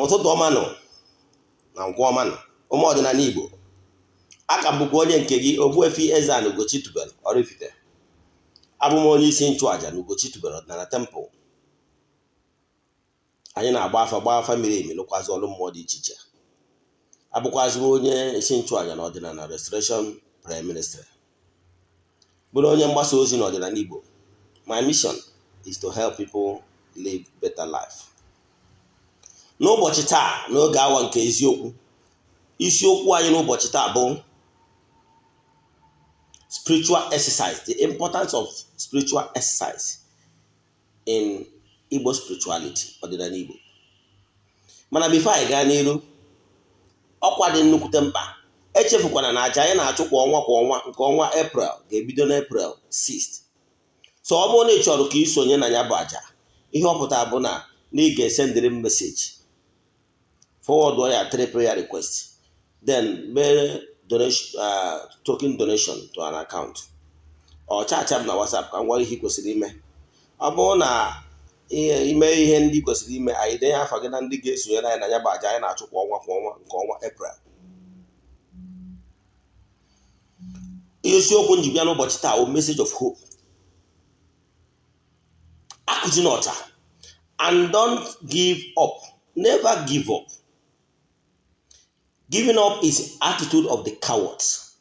ụtụtụ ọma nọ na ngwa ọma nọ ụmụ ọdịnala Igbo. Aka bụkwa onye nke gị Ogbuefi EZE-ANA Ugochi tubelu oraifite. Abụ m onye isi nchụaja na Ugochi tubelu ọdịnala temple. Anyị na-agba afa miri emi lụkwazị ọrụ mmụọ dị iche iche. Abụkwazị onye isi nchụaja na ọdịnala restoration prayer ministry. Bụrụ onye mgbasa ozi na ọdịnala Igbo. My mission is to help people live better life. N'ụbọchị taa, n'oge awa nke eziokwu, isiokwu anyị n'ụbọchị taa bụ spiritual exercise, the importance of spiritual exercise in Igbo spirituality, ọdịnala Igbo. Mana before anyị gaa n'iru, ọkwa dị nnukwute mkpa. Echefukwana na aja anyị na-achụ kwa ọnwa nke ọnwa April ga-ebido na April 6th. So ọ bụrụ na ị chọrọ ka ị sonye na ya bụ aja, ihe ọ pụtara bụ na ị ga-esendịrị m message, forward ya 3 prayer requests, then mere donation, token donation to an account, or chat na WhatsApp ka ngwa ihe kwesịrị ime. Ọ bụrụ na ime ihe ndị kwesịrị ime, anyị denye afa gị na ndị ga-esonyere anyị na ya bụ aja anyị na-achụ kwa ọnwa nke ọnwa April. Isiokwu njibịa n'ụbọchị taa bụ message of hope. Akụzi n'ọcha, and don't give up. Never give up. Giving up is attitude of the cowards.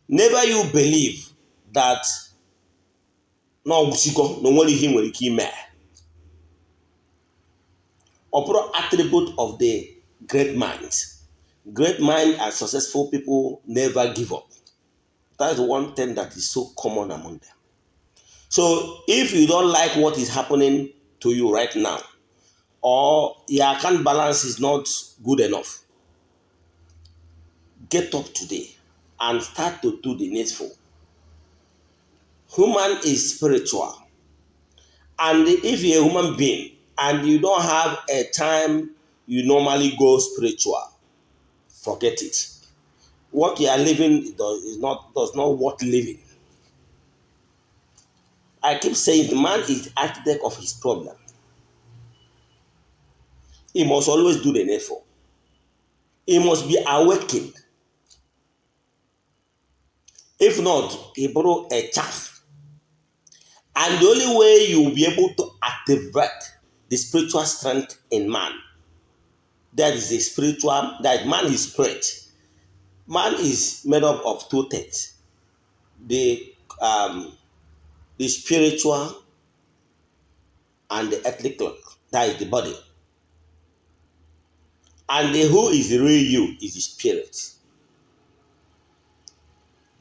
Never you believe that no nwere ihe nwere ike ime. Ọ bụrụ attribute of the great minds. Great mind and successful people never give up. That is one thing that is so common among them. So if you don't like what is happening to you right now, or your account balance is not good enough, get up today and start to do the needful. Human is spiritual. And if you're a human being and you don't have a time you normally go spiritual, forget it. What you are living does not worth living. I keep saying the man is the architect of his problem. He must always do the needful. He must be awakened. If not, he borrow a chaff. And the only way you will be able to activate the spiritual strength in man, that is the spiritual, that man is spirit. Man is made up of two things. The spiritual and the ethnic clock, that is the body. And who is the real you is the spirit.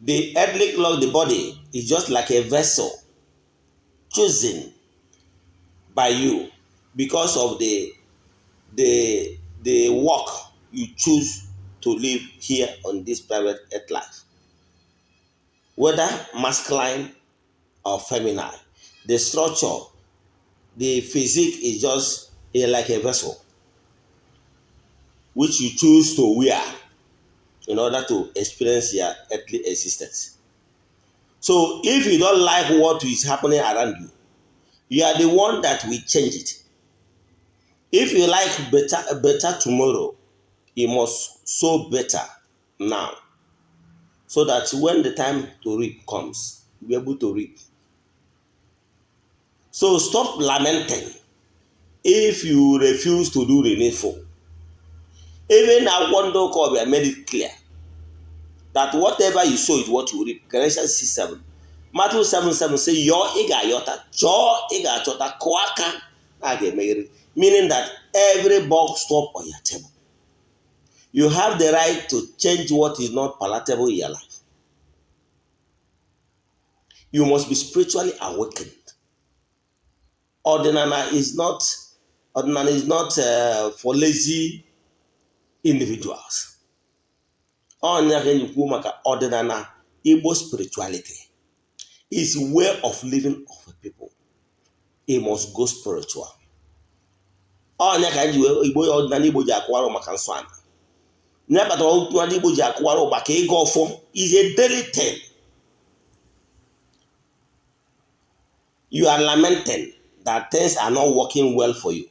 The ethnic clock, the body, is just like a vessel chosen by you because of the work you choose to live here on this private earth life. Whether masculine or feminine, the structure, the physique is just like a vessel which you choose to wear in order to experience your earthly existence. So if you don't like what is happening around you, you are the one that will change it. If you like better tomorrow, you must sow better now, so that when the time to reap comes, you'll be able to reap. So stop lamenting if you refuse to do the needful. Even Agwando Kobe made it clear that whatever you sow is what you reap. Galatians 6:7. Matthew 7:7 say, your iga yota, jo iga chota, kwaka, meaning that every box stop on your table. You have the right to change what is not palatable in your life. You must be spiritually awakened. Odinana is not for lazy individuals. Odinana Igbo spirituality is way of living of a people. It must go spiritual. Odinana Igbo ji akwara maka nsọ ana. Nyabata Odinana Igbo ji akwara maka ịga ọfọ is a daily thing. You are lamenting that things are not working well for you.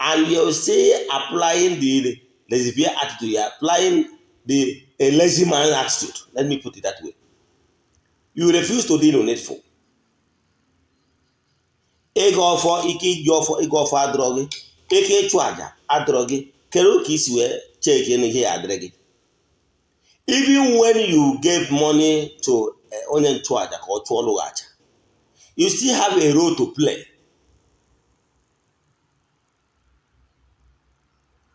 And you're still applying the laissez-faire attitude. You're applying the a lazy man attitude. Let me put it that way. You refuse to do the needful. Ego ọfọ ike iji ọfọ ego ọfọ adọrọ gị, ike ịchụ àjà adọrọ gị, kedu ka isi wee cheki n'ihe ya adịrị gị? Even when you gave money to onye nchụàjà ka ọ chụọlụ gị àjà, you still have a role to play.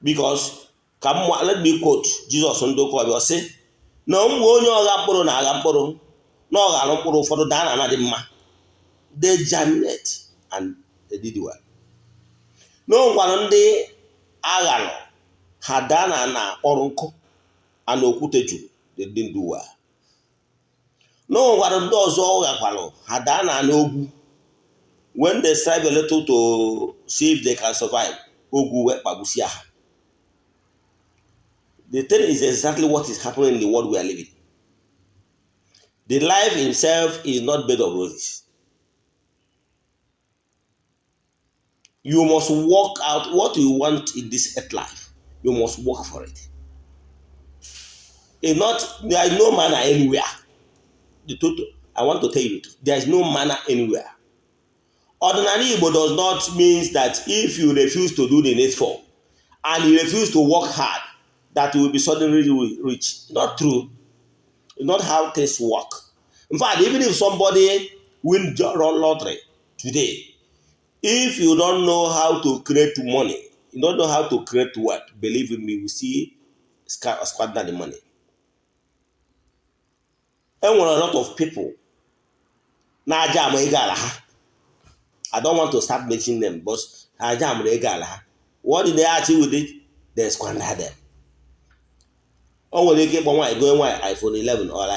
Because let me quote Jesus ndokọ ọbịa sị na mgbe onye ọgha mkpụrụ na-agha mkpụrụ na ọ ghara mkpụrụ ụfọdụ daa na ana dị mma, they germinate and they did well. N'ọgwara ndị aghalụ ha daa na ana kpọrọ nkụ and okwute juru, they didn't do well. N'ọgwara ndị ọzọ ghakwalụ ha daa na ana ogwu, when they strive a little to see if they can survive, ogwu wee kpagbusia ha. The thing is exactly what is happening in the world we are living. The life itself is not bed of roses. You must work out what you want in this earth life. You must work for it. It's not, there is no manna anywhere. The truth, I want to tell you the truth. There is no manna anywhere. Odinana Igbo does not mean that if you refuse to do the needful and you refuse to work hard, that you will be suddenly rich. Not true. It's not how things work. In fact, even if somebody wins lottery today, if you don't know how to create money, you don't know how to create wealth, believe in me, you see squander the money. And when a lot of people, I don't want to start mentioning them, but what did they achieve with it? They squander them. O nwere ike ịkpọ nwaanyị go nwaanyị iPhone 11 or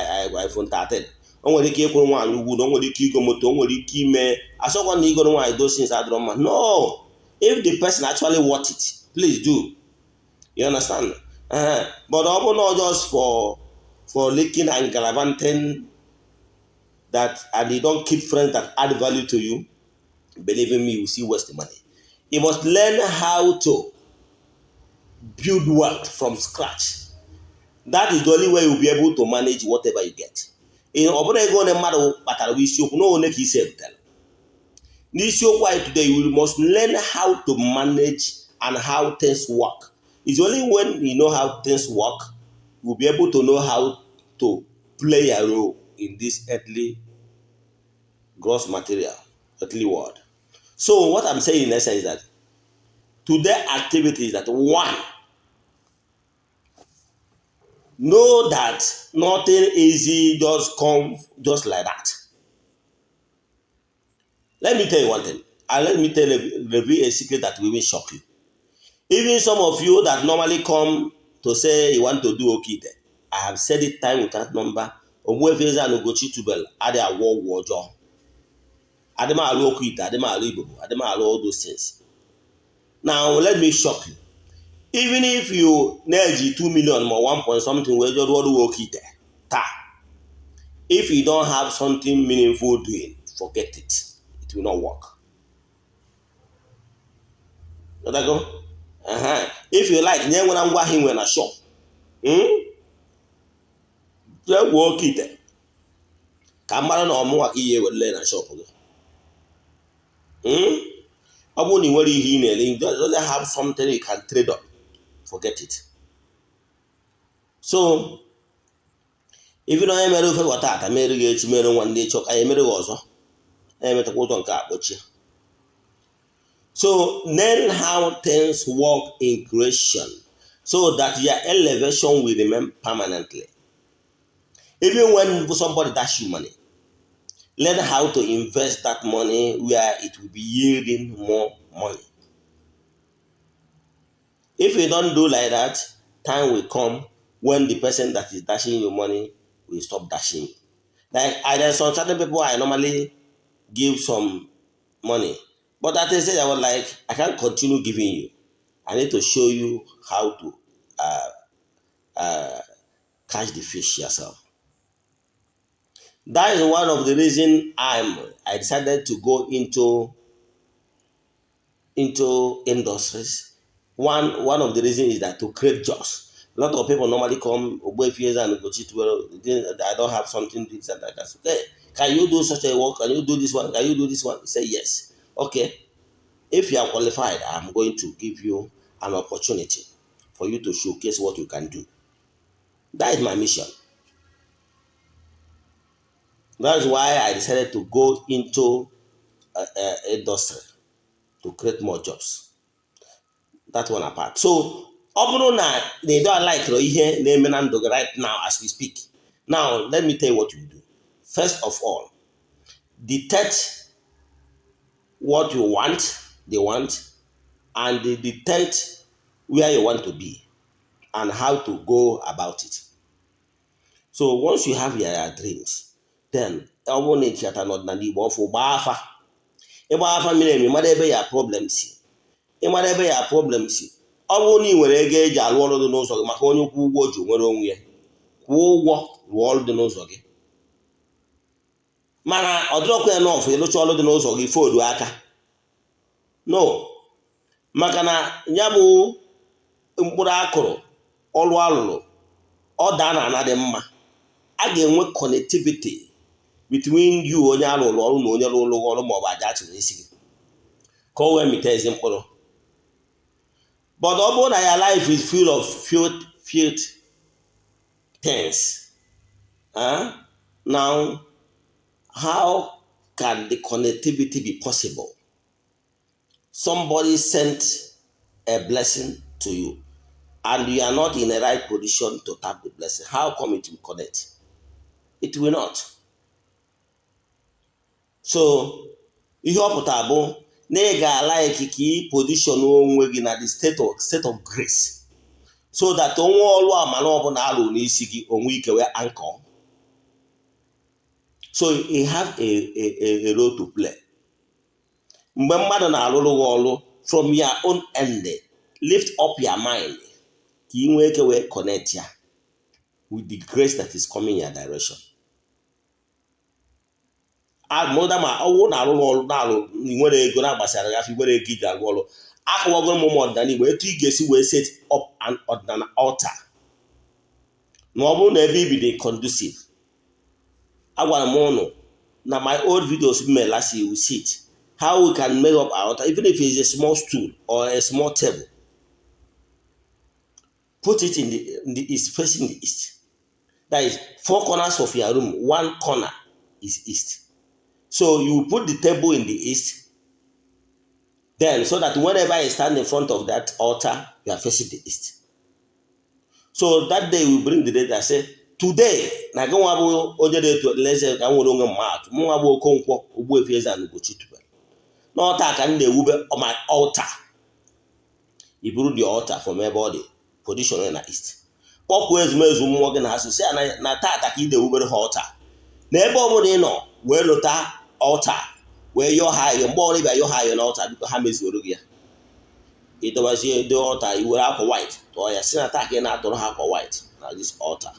iPhone 13. O nwere ike ịkwụrụ nwaanyị ugwu, o nwere ike igo moto, o nwere ike ime asọkwa na igoro nwaanyị those things adịrọ mma. No, if the person actually want it, please do. You understand? But ọ bụ not just for licking and gallivanting that, and you don't keep friends that add value to you, believe in me, you see waste money. You must learn how to build wealth from scratch. That is the only way you'll be able to manage whatever you get. In Obonego Mado Batarawisio, no one he said that. This your why today you must learn how to manage and how things work. It's only when you know how things work, you'll be able to know how to play a role in this earthly gross material, earthly world. So what I'm saying in essence is that today activity is that one, know that nothing easy just comes just like that. Let me tell you one thing. And let me reveal a secret that will shock you. Even some of you that normally come to say you want to do okay there, I have said it time without number. Ogbuefi EZE-ANA Ugochi tubelu ade awo wojo. Adema alo okite, adema alo Igbo, adema alo all those things. Now let me shock you. Even if you need 2 million or 1 point something, where you work it there, if you don't have something meaningful doing, forget it. It will not work. Let that go. If you like, then when I'm working when I shop, just work it there. Kamara no more here will learn a shop. I won't worry here. You don't have something you can trade on. Forget it. So, if you don't have a for what I made a one day choke, I made a also. I made a quote on car, so learn how things work in creation so that your elevation will remain permanently. Even when somebody dash you money, learn how to invest that money where it will be yielding more money. If you don't do like that, time will come when the person that is dashing your money will stop dashing you. Like there's some certain people I normally give some money, but at the stage I was like, I can't continue giving you. I need to show you how to catch the fish yourself. That is one of the reasons I decided to go into industries. One of the reasons is that to create jobs. A lot of people normally come Ogbuefi EZE-ANA Ugochi to I don't have something this and that. Okay, can you do such a work? Can you do this one? Can you do this one? He said yes. Okay. If you are qualified, I'm going to give you an opportunity for you to showcase what you can do. That is my mission. That's why I decided to go into industry to create more jobs. That one apart. So, ọ bụrụ na they don't like ihe na-eme na ndụ right now as we speak. Now, let me tell you what you do. First of all, detect what you want, they want, and they detect where you want to be and how to go about it. So once you have your dreams, then ọ bụrụ na echeta n'ọdịnala Igbo ọfụ gbaa afa. Ịgba afa mmiri emi mara ebe ya problem si. Ịmara ebe ya problem si. Ọ bụrụ na ị nwere ego eji alụ ọrụ dị n'ụzọ gị maka onye kwụ ụgwọ ji nwere onwe ya. Kwụọ ụgwọ rụọ ọrụ dị n'ụzọ gị. Mana ọ dịrọkwa ya n'ọfụ ịlụcha ọrụ dị n'ụzọ gị fodu aka. No. Maka na ya bụ mkpụrụ akụrụ ọrụ alụrụ ọ daa na ana dị mma. A ga-enwe connectivity between you onye alụrụ ọrụ na onye rụrụ ọrụ ma ọ bụ aja chịrị isi gị ka o wee mịta ezi mkpụrụ. But ọ bụrụ na your life is full of filth things, now how can the connectivity be possible? Somebody sent a blessing to you and you are not in the right position to tap the blessing. How come it will connect? It will not. So, ihe ọ pụtara bụ na ị ga-ala ikike position onwe gị na the state of grace so that onwe ọrụ amala ọbụla alụ n'isi gị onwe ike wee anchor. So you have a role to play. Mgbe mmadụ na-alụrụ gị ọrụ from your own end, lift up your mind ka ị nwee ike wee connect ya with the grace that is coming in your direction. Mụda ma ọwụ na-alụrụ ọrụ na-alụ nwere ego na-agbasara ya afọ nwere ego iji alụ ọrụ akụwago m ụmụ ọdịnala Igbo etu ị ga-esi wee set up an ọdịnala altar na ọ bụrụ na ebe ibi dị conducive. Agwara m ụnụ na my old videos mere last year we see it how we can make up our altar even if it's a small stool or a small table. Put it in the east, facing the east. That is 4 corners of your room, 1 corner is east. So you put the table in the east, then so that whenever you stand in front of that altar, you are facing the east. So that day we bring the day that say, today, na go wabu oje dey to let's say ka nwere onwe mmadụ, mụ wabu Okonkwo Ogbuefi EZE-ANA Ugochi tubelu. N'ọta ka m na-ewube on my altar. You bring the altar from everybody, position in the east. Kpọkụ ezumezu mmụọ gị na asụ si na tata ka ị na-ewubere ha altar. Na ebe ọ bụla ị nọ wee lụta altar wee yọọ ha ayọ mgbe ọrụ ịbịa yọọ ha ayọ na altar biko ha mezuoro gị ya. Ịdọbazie the altar i were akwa white tụọ ya si na taa ka ị na-atụrụ ha akwa white na this altar.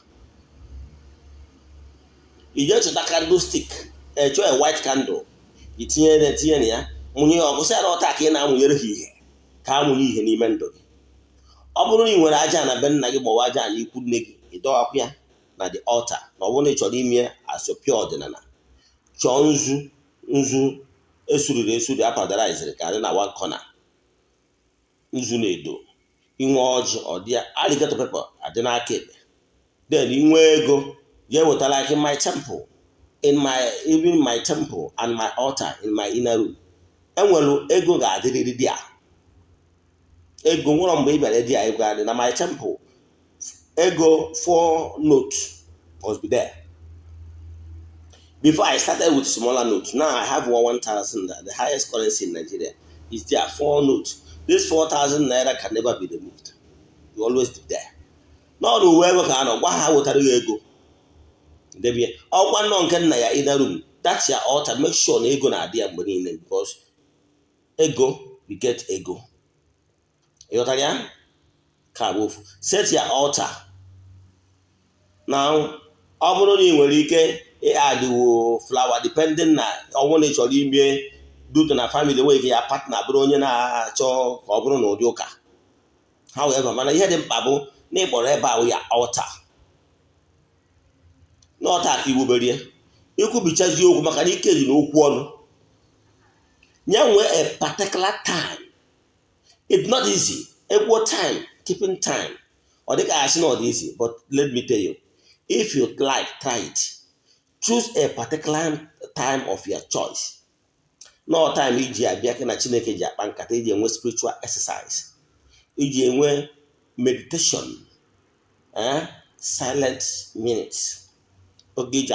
I just chọta candlestick chọọ a white candle itinye na ya mụnye ọkụ sị na altar ka ị na-amụnyere ha ihe ka amụnye ihe n'ime ndụ gị. Ọ bụrụ na ị nwere aja na be nna gị maọbụ aja na ikwu nne gị ịdọwakwa ya na the altar na ọ bụrụ na ị chọrọ ime asọpịa ọdịnala chọọ nzu esuriri apadariziri ka adị na 1 corner nzu na-edo inwe ọjị ọdịya alligator pepper adị n'aka ekpe. Then inwe ego jee wetara like in my temple even my temple and my altar in my inner room enwere ego ga-adịrịrị dị a. Ego nwere mgbe ị bịara dị a ego adị na my temple. Ego 4 note must be there. Before I started with smaller notes, now I have 1,000. The highest currency in Nigeria is there 4 notes. This 4,000 naira can never be removed. You always be there. No, no, ego ka anọ gwa ha wetara ya ego. Debie ọkwa nọ nke nna ya in room. That's your altar. Make sure na ego na-adị ya mgbe niile because ego beget ego. Ịghọtara ya? Ka bụ ofu. Set your altar. Now, ọ bụrụ na ị nwere ike adịwo flower depending na ọnwụ na ịchọrọ ime duto na family nweghị ya partner bụrụ onye na-achọ ka ọ bụrụ na ụdị ụka. However, mana ihe dị mkpa bụ na ịkpọrọ ebe ahụ ya altar. N'ọta ka iwuberie ikwubichazi okwu maka na ike dị n'okwu ọnụ. Nye nwee a particular time. It's not easy. Equal time, keeping time. Or they can say not easy, but let me tell you, if you like, try it. Choose a particular time of your choice. No time iji abịa ka na Chineke ji akpa nkata iji enwe spiritual exercise. Iji enwe meditation. Silent minutes. Oge iji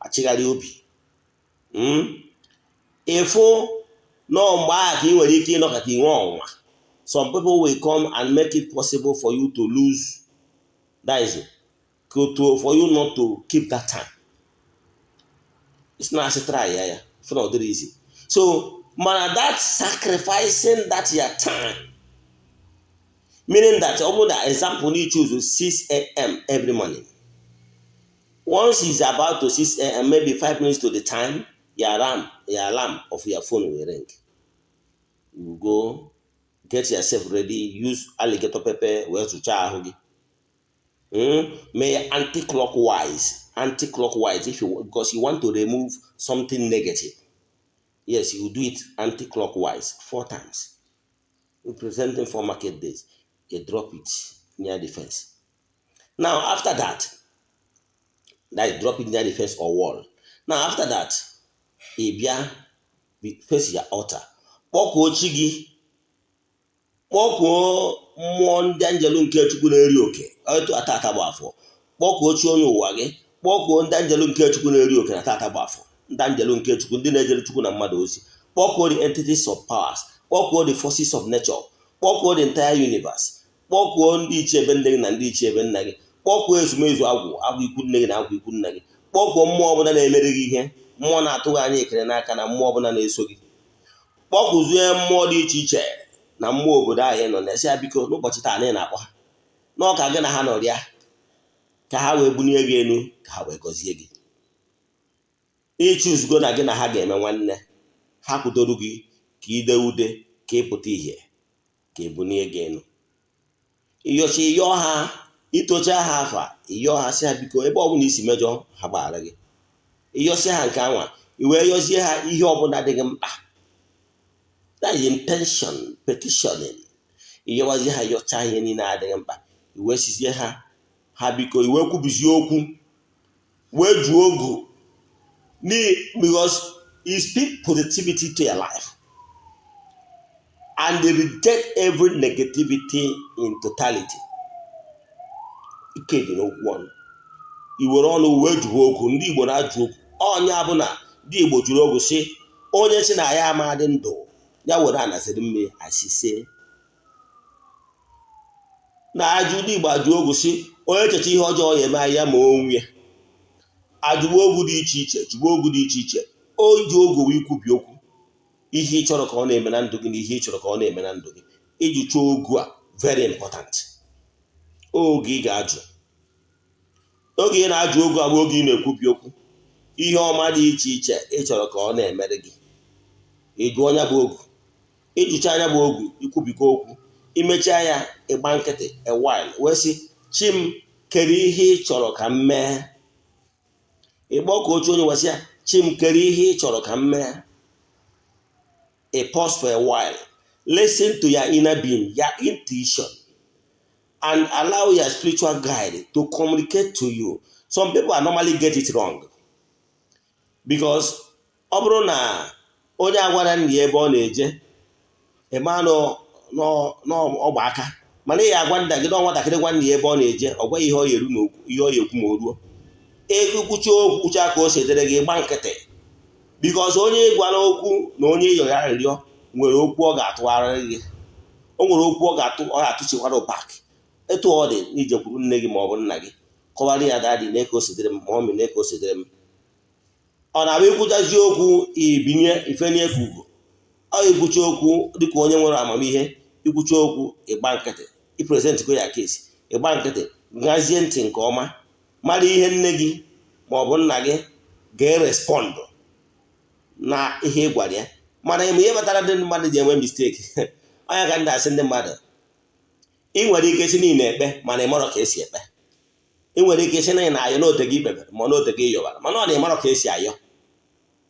achịgharị obi. Ifo no mgbe a ka ị nwere ike ịnọkọta inwe ọnwa. Some people will come and make it possible for you to lose. That is it. For you not to keep that time. It's not as a try, yeah. It's not very easy. So, man, that sacrificing that your time. Meaning that, almost the example you choose 6 a.m. every morning. Once it's about to 6 a.m., maybe 5 minutes to the time, your alarm of your phone will ring. You go. Get yourself ready. Use alligator pepper. Where to charge? May anti-clockwise. Because you want to remove something negative. Yes, you do it anti-clockwise 4 times. Representing 4 market days. You drop it near the fence. Now after that drop it near the fence or wall. Now after that, face your altar. Kpọkuo mmụọ ndị anjelu nke Chukwu na-eri oke etu atata bụ afọ. Kpọkuo chi onye ụwa gị. Kpọkuo ndị anjelu nke Chukwu na-eri oke na atata bụ afọ. Ndị anjelu nke Chukwu ndị na-ejere Chukwu na mmadụ ozi. Kpọkuo the entities of powers. Kpọkuo the forces of nature. Kpọkuo the entire universe. Kpọkuo ndị ichie ebe nne gị na ndị ichie ebe nna gị. Kpọkuo ezumezu agwụ ikwu nne gị na agwụ ikwu nna gị. Kpọkuo mmụọ ọbụla na-emere gị ihe. Mmụọ na-atụghị anya ekele n'aka na mmụọ ọbụla na-eso gị. Kpọkuzie mmụọ dị iche iche na mmụọ obodo anyị nọ na-esi ya biko n'ụbọchị taa anyị na-akpọ ha n'ọka gị na ha nọrịa ka ha wee bunie gị elu ka ha wee gọzie gị. Ichuzgo na gị na ha ga-eme nwanne ha kwudoro gị ka ide ude ka ịpụta ihe ka ebunie gị elu. Iyochi iyo ha itocha ha afa iyo ha si ha biko ebe ọbụla isi mejọ ha gbaghara gị. Iyosi ha nke anwa iwee yozie ha ihe ọbụla dị gị mkpa. That is intention, petitioning. Iyewazi ha yocha ihe niile adịghị mkpa. Iwe sizie ha biko iwe kwubizie okwu. Wee juo ogu. Because you speak positivity to your life. And they reject every negativity in totality. Ike dị n'okwu ọnụ. Iwere ọnụ wee juo okwu. Ndị Igbo na-ajụ okwu. Onye abụna ndị Igbo jụrụ okwu sị onye si na ya amadị ndụ. Ya were anasịrị mmiri asịse. Na-ajụ ndị Igbo ajụ ogwu si onye echecha ihe ọjọọ ya eme ya ma onwe ya. Ajụwa ogwu dị iche iche, jụwa ogwu dị iche iche. O ji ogwu wee kwubi okwu. Ihe ị chọrọ ka ọ na-eme na ndụ gị na ihe ị chọrọ ka ọ na-eme na ndụ gị. Iji chọọ ogwu a very important. Oge ị ga-ajụ. Oge ị na-ajụ ogwu a bụ oge ị na-ekwubi okwu. Ihe ọma dị iche iche ị chọrọ ka ọ na-emere gị. Ị jụọ anya bụ ogwu. Ijucha anya bụ ogwu ikwubikọ okwu. Imechaa ya ịgba nkịtị a while wee sị chim kere ihe ị chọrọ ka m mee. Ịgba ka otu onye wesị ya chim kere ihe ị chọrọ ka m mee. A pause for a while. Listen to your inner being, your intuition, and allow your spiritual guide to communicate to you. Some people normally get it wrong because ọ bụrụ na onye agwara nna ya ebe ọ na-eje ema n'ọgba aka mana ya agwa nda gị na nwatakịrị gwa nna ya ebe ọ na-eje ọ gwa ihe ọ yeru n'okwu ihe ọ yekwu ma o ruo ekwucha okwu ka o sedere gị gba nkịtị because onye gwara okwu na onye ịyọ ya arịrịọ nwere okwu ọ ga-atụgharị gị. O nwere okwu ọ ga-atụchikwara back. Etu ọ dị n'ijekwuru nne gị ma ọ bụ nna gị kọwara ya dadị na-eke o sedere m ma ọ mị na-eke o sedere m. Ọ na-abịa ikwuchazi okwu ibinye ifenye ekwugo. Ọ ikwucha okwu dịka onye nwere amamihe ikwucha okwu ịgba nkịtị ipresent go ya case ịgba nkịtị gazie ntị nke ọma mara ihe nne gị ma ọ bụ nna gị ga-erespond na ihe ị gwara ya. Mana ime ihe batara ndị mmadụ ji enwe mistake onye ka ndị asị ndị mmadụ, ị nwere ike si niile ekpe mana ị marọ ka esi ekpe. Ị nwere ike si na ị na-ayọ n'ote gị ikpebere ma n'ote gị ịyọbara, mana ọ na ị marọ ka esi ayọ.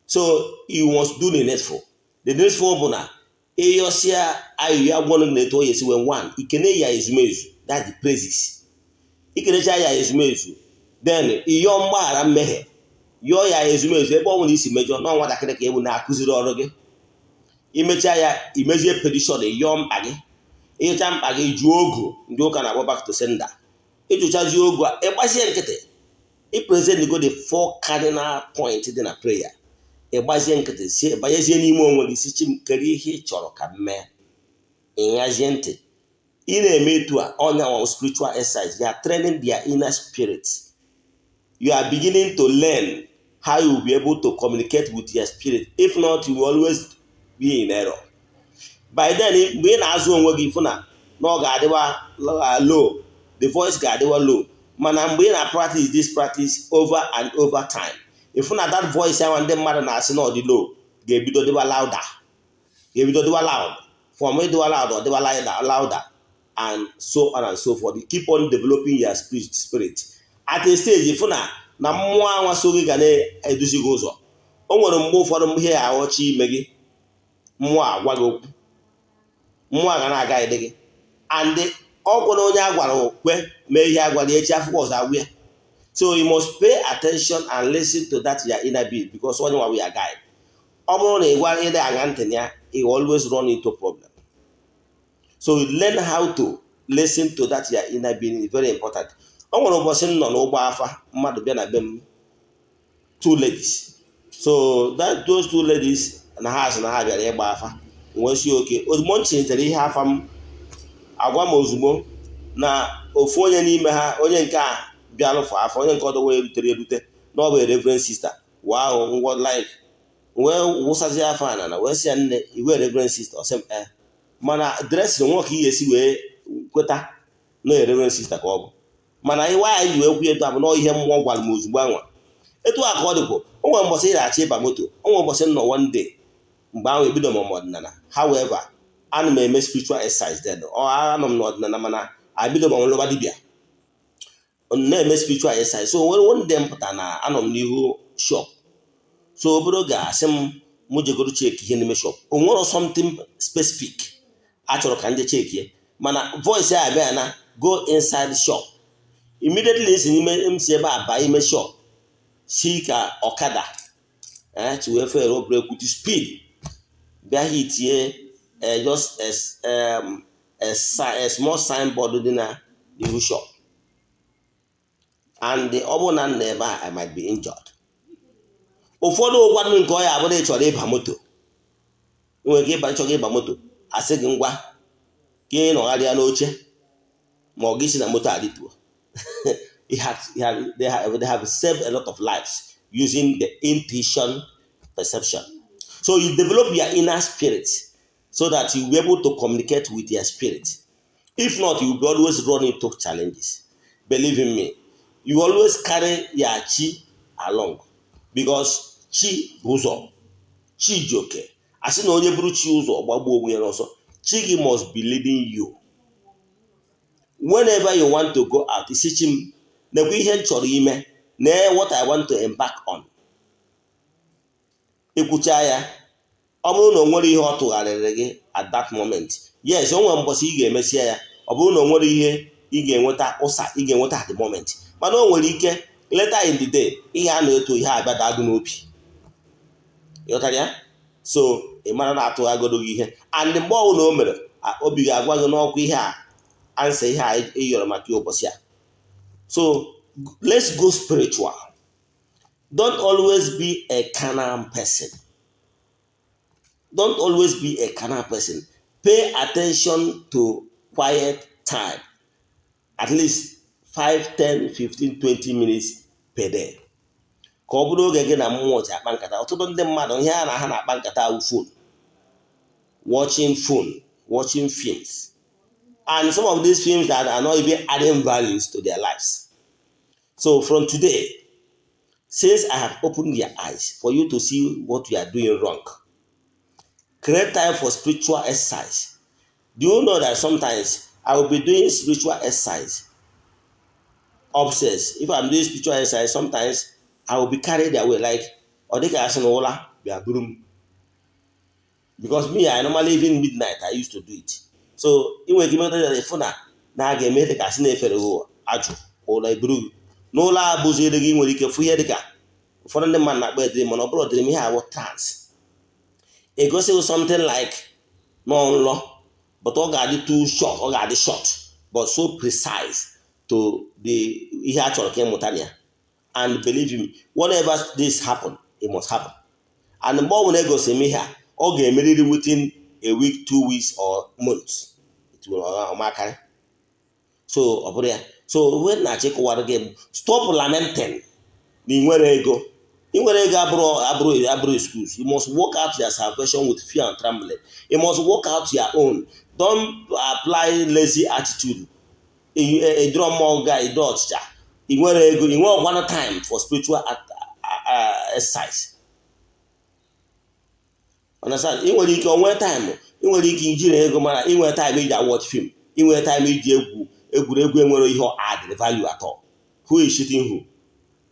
So you must do the needful. The needful bụ na ịyọsịa ayọ agwọ na-eto oyi esi wee one ikene ya ezumezu, that's the praises. Ikenecha ya ezumezu, then ịyọ mgbaghara mmehie, yọọ ya ezumezu ebe ọ nwere isi mejọ na nwatakịrị ka ewu na-akụziri ọrụ gị. Imecha ya imezie petition, ịyọọ mkpa gị. Ịyọcha mkpa gị jụọ ogu ndị ụka na-akpọ back to sender. Ịjụchazi ogu a ịgbazie nkịtị, ipresent go the 4 cardinal point dị na prayer. Ịgbazie nkịtị si banyezie n'ime onwe gị si chi kere ihe ị chọrọ ka m mee. Ịnyazie ntị. Ị na-eme etu a ọnya spiritual exercise. You are training their inner spirit. You are beginning to learn how you will be able to communicate with your spirit. If not, you will always be in error. By then, mgbe ị na-azụ onwe gị fụ na ọ ga-adịwa low, the voice ga-adịwa low. Mana mgbe ị na-practice this practice over and over time, ịfụ na that voice ahụ ndị mmadụ na-asị na ọ dị low ga-ebido dịwa louder. Ga-ebido dịwa loud. From ịdịwa loud ọ dịwa louder, and so on and so forth. You keep on developing your spirit. At a stage, ịfụ na mmụọ anwa so gị ga na-eduzi gị ụzọ. O nwere mgbe ụfọdụ ihe aghọchi ime gị, mmụọ agwa gị okwu, mmụọ ga na-aga ide gị, and ọgwụ na onye agwara okwe mee ihe agwara echi afọ ọzọ agwụ ya. So you must pay attention and listen to that your inner being, because onye nwa ya guide. Ọ bụrụ na ị gwa ịdị aṅa ntị ya, you always run into problem. So you learn how to listen to that your inner being is very important. O nwere ụbọchị m nọ n'ụgbọ afa, mmadụ bịa na be m, 2 ladies. So those 2 ladies na ha asị na ha bịara ịgba afa. Wee si oke ozugbo m chinyetere ihe afa m, agwa m ozugbo na ofu onye n'ime ha, onye nke a bịa lụfụ afa, onye nke ọdọ wee erute na ọ bụ reverend sister. Wow, ngwa like wee wụsazi afa na wee si ya nne iwe reverend sister. Ọ sị m mana dressing nwoke ihe esi wee kweta na reverend sister ka ọ bụ. Mana ihe anyị ji wee kwu etu a bụ na ihe mmụọ gwara m ozugbo anwa. Etu a ka ọ dịkwa. O nwere mbọsị ị na-achọ ịba moto, o nwere mbọsị nọ one day mgbe ahụ ebido m ọdịnala. However, ana m eme spiritual exercise then. Anọ m n'ọdịnala mana abido m ọlụba dibịa na-eme spiritual exercise. So nwere one day mpụta na anọ m n'ihu shop. So obodo ga-asị m jegoro check ihe n'ime shop. O nwere something specific achọrọ ka ndị check ye, mana voice ya abịa na go inside shop. Immediately si n'ime MC ebe a ba ime shop, si ka ọkada to wee fere break with speed bịa hit ye just a small signboard dị na the shop, and ọ bụ na nna ebe a I might be injured. Ụfọdụ ụgwadụ nke ọ ya abụrụ ịchọrọ ịba moto, nwere ike ịchọrọ ịba moto asị gị ngwa ka ị nọgharịa n'oche ma ọ gị si na moto adịtuo. They have saved a lot of lives using the intuition perception. So you develop your inner spirit so that you'll be able to communicate with your spirit. If not, you'll be always run into challenges. Believe in me, you always carry your chi along, because chi bụ ụzọ, chi joke. Asị na onye buru chi ụzọ gbagbuo onwe ya n'ọsọ, chi gị must be leading you. Whenever you want to go out, isi chi m nekwa ihe m chọrọ ime, na what I want to embark on. Ikwucha ya, ọ bụrụ na o nwere ihe ọ tụgharịrị gị at that moment, yes, o nwere mbọsị ị ga-emesịa ya. Ọ bụrụ na o nwere ihe ị ga-enweta ụsa ị ga-enweta at the moment, mana o nwere ike later in the day ihe a na-eto ihe abịa dagụ n'obi. Ịghọtara ya? So ị mara na atụghagodo gị ihe, and mgbe ọbụla o mere obi ga-agwa gị n'ọkwa ihe a ansa ihe a ịyọrọ maka ụbọchị a. So let's go spiritual. Don't always be a carnal person. Don't always be a carnal person. Pay attention to quiet time. At least 5, 10, 15, 20 minutes per day. Ka ọ bụrụ oge gị na mmụọ ji akpa nkata. Ọtụtụ ndị mmadụ ihe a na ha na-akpa nkata awụ phone, watching films. And some of these films that are not even adding values to their lives. So from today, Since I have opened their eyes for you to see what you are doing wrong, create time for spiritual exercise. Do you know that sometimes I will be doing spiritual exercise upstairs? If I'm doing spiritual exercise, sometimes I will be carried away like Odika Asanola, because me, I normally even midnight I used to do it. So inwe ike imetụ ya efu na a ga-eme dịka asị na-efere ajụ ụlọ eburu n'ụlọ abụziri gị nwere ike fụ ihe dịka ụfọdụ ndị mmadụ na-akpọ ediri mana ọ bụrụ ọdịrị m ihe awụ trans egosighị something like nọ but ọ ga-adị too short, ọ ga-adị short but so precise to the ihe a chọrọ ka ịmụta ya. And believe me, whenever this happen, it must happen. And mgbe ọ bụla egosi m ihe a, ọ ga-emerịrị within a week, 2 weeks or months. It will ọmakarị. So ọ bụrụ ya. So when na-achọ ịkụwara gị, stop lamenting na ị nwere ego. Ị nwere ego abụrụ excuse. You must work out your salvation with fear and trembling. You must work out your own. Don't apply lazy attitude. A drum more guy, do ọchịcha. Ị nwere ego, ị nwere one time for spiritual exercise. Understand? Ị nwere ike onwe time, ị nwere ike ijiri ego mana ị nwere time iji watch film, ị nwere time iji egwuregwu enwere ihe add value at all. Who is shooting who?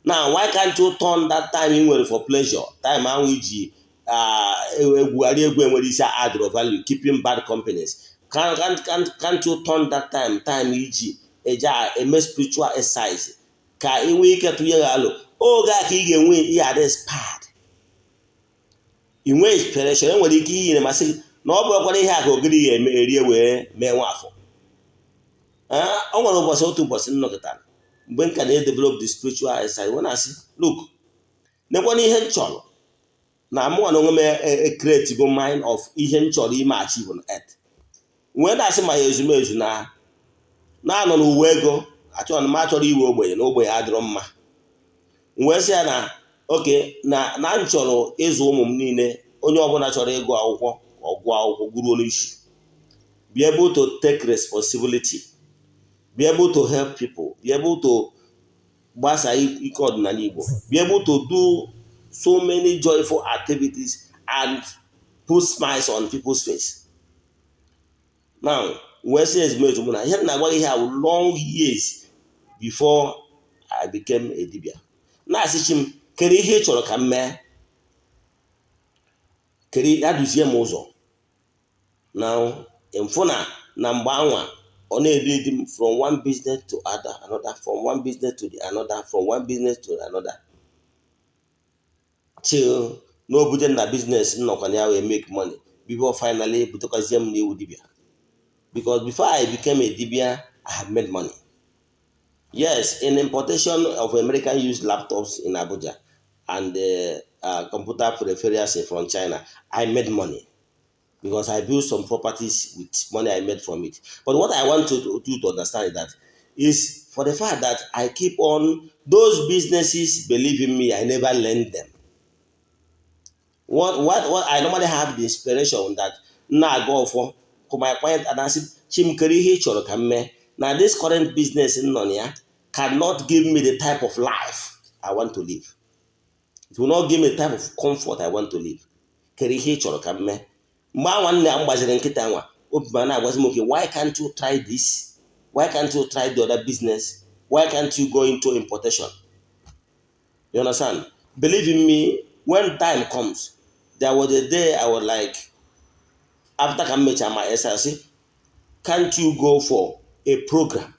Now, why can't you turn that time ị nwere for pleasure? Time ahụ iji egwugharị egwu enwere isi add value, keeping bad companies. Can't you turn that time iji eme spiritual exercise ka ị nwee ike tụnye ya alụ oge a ka ị ga-enwe ihe adị spad inwe inspiration enwere ike iyi na masị na ọ bụrụkwana ihe a ka ogiri ya erie wee mee nwafọ. O nwere ụbọchị otu ụbọchị nnọkịtara mgbe nka na-edevelop the spiritual exercise wee na-asị look nekwana ihe m chọrọ na mụnwa na onwe m create go mind of ihe m chọrọ ime achieve on earth wee na-asị ma ya ezumezu na-anọ n'uwe ego achọrọ m achọrọ iwe ogbenye na ogbenye adịrọ mma wee sị ya na oke na m chọrọ ịzụ ụmụ m niile onye ọbụla chọrọ ịgụ akwụkwọ ọgụọ akwụkwọ gụruo n'isi, be able to take responsibility, be able to help people, be able to gbasa ike ọdịnala Igbo, be able to do so many joyful activities and put smiles on people's face. Now, wee sị ezumezu mụ na ihe na-agwa ihe ahụ long years before I became a dibia. Na-asị chi m kedu ihe ị chọrọ ka m mee, kedu ya duzie m ụzọ na mfụ na mgbe anwa ọ na-edu m from one business to another, from one business to the another, from one business to another till n'obuje na business nnọkwa ya wee make money before finally butekwazie m n'iwu dibia. Because before I became a dibia, I have made money. Yes, in importation of American used laptops in Abuja and computer peripherals from China, I made money because I built some properties with money I made from it. But what I want you to understand is that is for the fact that I keep on those businesses, believe in me, I never lend them. What I normally have the inspiration that now go for my client and I said, Chimkeri he chọrọ ka mme. Now this current business in Nonia cannot give me the type of life I want to live. It will not give me the type of comfort I want to live. Keri he chọrọ ka mme. Mgbe nwanne ya mgbaziri nkịta nwa obi ma na-agwazi m okay, why can't you try this? Why can't you try the other business? Why can't you go into importation? You understand? Believe in me, when time comes, there was a day I was like, after I met my SRC, can't you go for a program?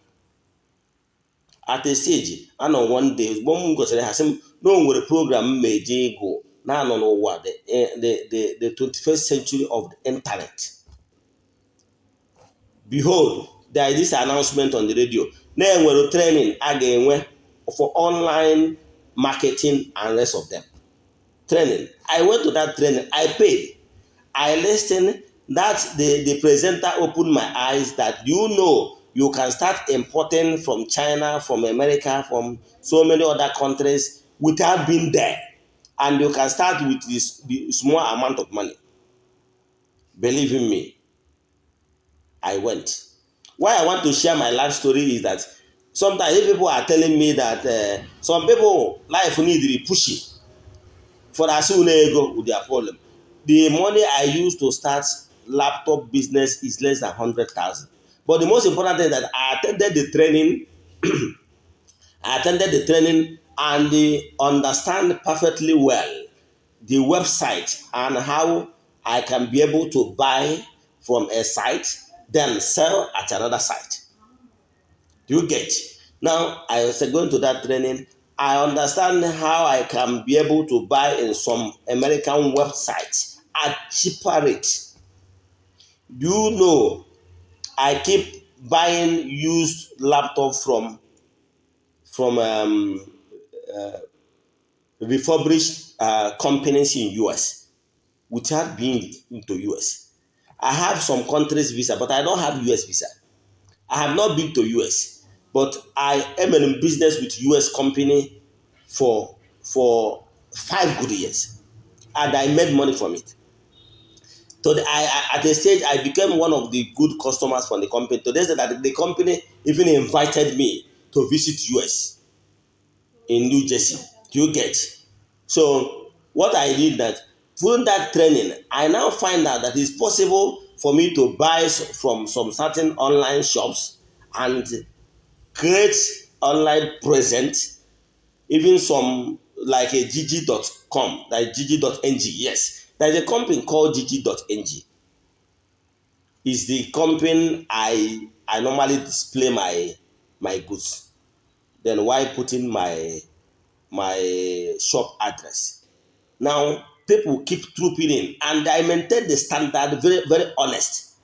At a stage, I know one day, one go to the house, no one program may go now no what the 21st century of the internet. Behold, there is this announcement on the radio. Now we're training again for online marketing and rest of them. Training. I went to that training. I paid. I listened. That the presenter opened my eyes that you can start importing from China, from America, from so many other countries without being there. And you can start with this small amount of money. Believe in me, I went. Why I want to share my life story is that Sometimes if people are telling me that some people life need to be pushy for as soon ego with their problem. The money I use to start laptop business is less than 100,000. But the most important thing is that I attended the training. I attended the training and they understand perfectly well the website and how I can be able to buy from a site, then sell at another site. Do you get? Now, I was going to that training. I understand how I can be able to buy in some American websites at cheaper rates. Do you know I keep buying used laptop from refurbished companies in US without being into US. I have some countries visa, but I don't have US visa. I have not been to US, but I am in business with US company for 5 good years, and I made money from it. So at a stage I became one of the good customers from the company. To this that the company even invited me to visit US in New Jersey. Do you get? So what I did that through that training, I now find out that it's possible for me to buy from some certain online shops and create online presence, even some like a gg.com, like gg.ng. Yes, there's a company called gg.ng. Is the company I normally display my goods. Then why putting my shop address? Now people keep trooping in, and I maintain the standard, very very honest,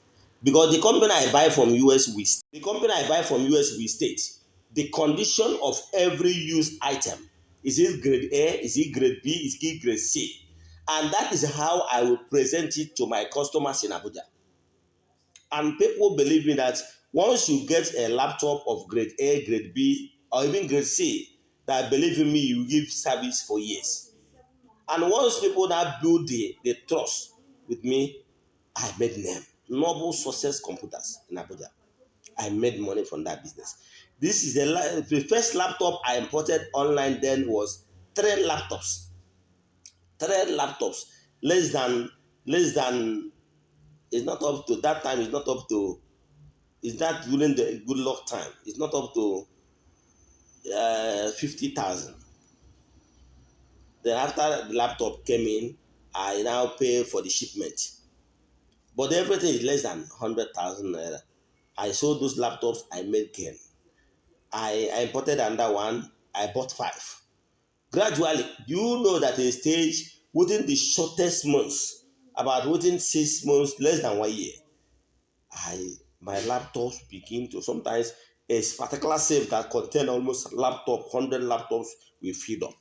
because the company I buy from US will state the condition of every used item. Is it grade A? Is it grade B? Is it grade C? And that is how I will present it to my customers in Abuja. And people believe me that once you get a laptop of grade A, grade B, or even grade C, that believe in me, you give service for years. And once people now build the trust with me, I made name. Noble Success Computers in Abuja. I made money from that business. This is the first laptop I imported online then was three laptops. Three laptops. Less than it's not up to that time, it's not up to is that during the good luck time. It's not up to 50,000. Then after the laptop came in, I now pay for the shipment. But everything is less than 100,000 naira. I sold those laptops, I made gain. I imported another one, I bought five. Gradually, you know that a stage within the shortest months, about within 6 months, less than 1 year, my laptops begin to sometimes a particular safe that contain almost 100 laptops will fill up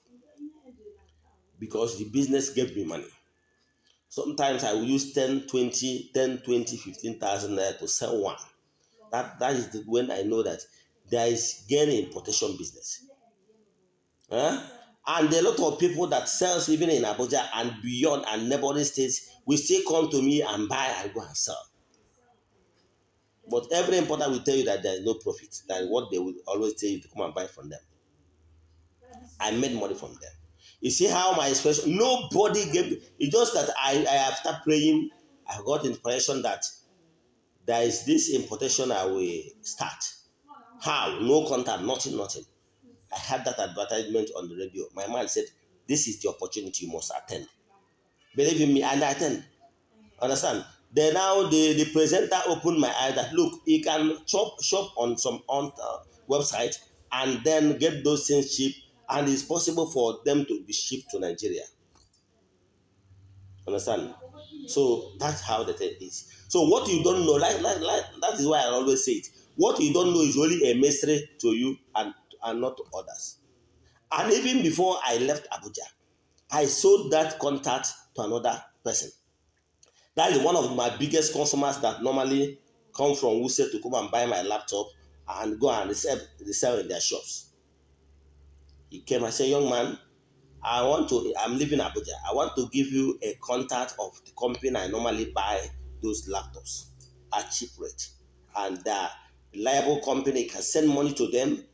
because the business gave me money. Sometimes I will use 15,000 naira to sell one. That is when I know that there is gain in importation business. Huh? And a lot of people that sells even in Abuja and beyond and neighboring states will still come to me and buy and go and sell. But every importer will tell you that there is no profit. That is what they will always tell you to come and buy from them. I made money from them. You see how my expression, nobody gave, it's just that I after praying, I got inspiration that there is this importation I will start. How? No contact, nothing. I had that advertisement on the radio. My man said, this is the opportunity you must attend. Believe in me, and I attend. Understand? Then now the presenter opened my eye that look, he can shop on some website and then get those things cheap, and it's possible for them to be shipped to Nigeria. Understand? So that's how the thing is. So what you don't know, like that is why I always say it. What you don't know is only a mystery to you and not to others. And even before I left Abuja, I sold that contact to another person. That is one of my biggest customers that normally come from Wuse to come and buy my laptop and go and resell in their shops. He came and said, young man, I'm living in Abuja. I want to give you a contact of the company I normally buy those laptops at cheap rate. And the reliable company can send money to them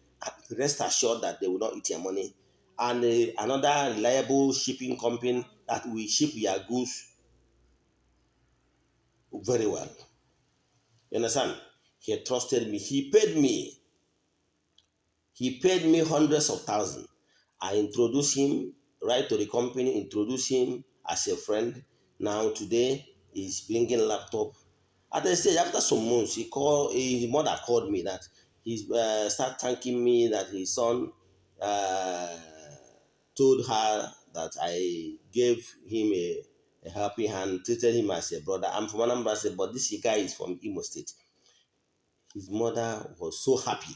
rest assured that they will not eat your money. And another reliable shipping company that will ship your goods very well. You understand? He trusted me. He paid me. He paid me hundreds of thousands. I introduced him right to the company, introduced him as a friend. Now today he's bringing laptop. At the stage after some months, his mother called me that he started thanking me that his son uh, told her that I gave him a helping hand, treated him as a brother. I'm from Anambra State, but this guy is from Imo State. His mother was so happy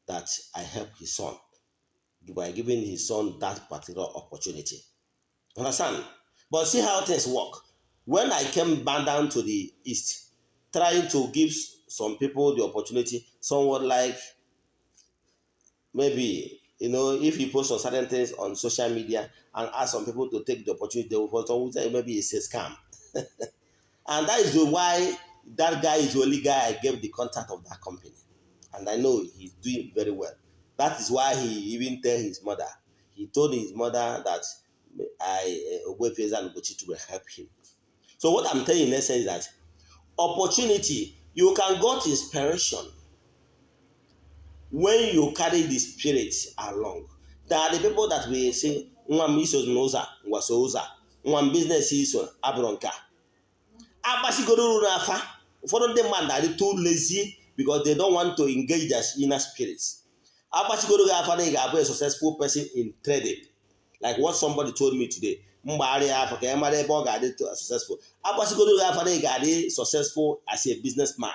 that I helped his son by giving his son that particular opportunity. Understand? But see how things work. When I came back down to the east, trying to give some people the opportunity, someone like maybe, if you post on certain things on social media and ask some people to take the opportunity, they will say maybe it's a scam. And that is why that guy is the only guy I gave the contact of that company. And I know he's doing very well. That is why he even tell his mother. He told his mother that Ogbuefi EZE-ANA Ugochi to help him. So what I'm telling you in essence is that opportunity, you can get inspiration when you carry the spirit along. There are the people that will say, "Nwam iso n'ụzọ ngwaso ụzọ, nwam business iso abụrụ nke a." Agbasigodo ruru n'afa, ụfọdụ ndị mmadụ are too lazy because they don't want to engage their inner spirits. Agbasigodo gị afa na ị ga-abụ a successful person in trading, like what somebody told me today. Mgbagharị afọ ka ị mara ebe ọ ga-adị successful. Agbasigodo gị afa na ị ga-adị successful as a businessman.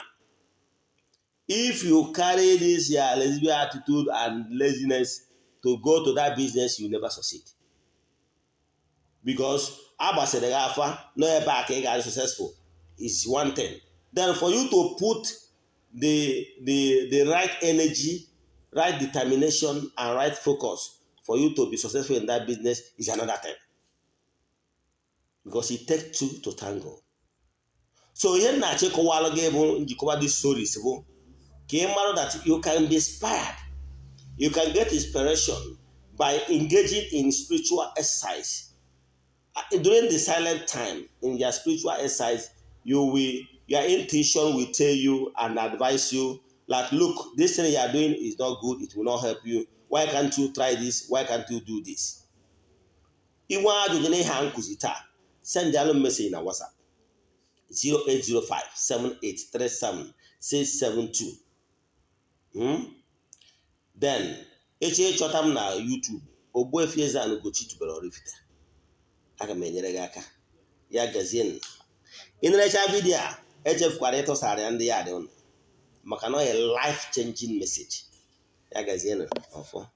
If you carry this your lesbian attitude and laziness to go to that business, you never succeed. Because agbasiri gị afa no ebe a ka ị ga-adị successful is one thing. Then for you to put the right energy, right determination, and right focus for you to be successful in that business is another thing. Because it takes two to tango. So ihe na-achọ ịkọwalụ gị bụ njikọba these stories bụ ka ị mara that you can be inspired. You can get inspiration by engaging in spiritual exercise. During the silent time in your spiritual exercise, your intuition will tell you and advise you, like, look, this thing you are doing is not good, it will not help you. Why can't you try this? Why can't you do this? If you want to send a message in our WhatsApp 0805-7837-672. Then eche chọta m na YouTube Ogbuefi EZE-ANA Ugochi tubelu oraifite. Aga m enyere gị aka. Ya gazie. Ị na-echa vidio a echefukwara ịtụsara ya ndị ya dị ụnụ maka na ọ life changing message. Ya gazie ọfọ.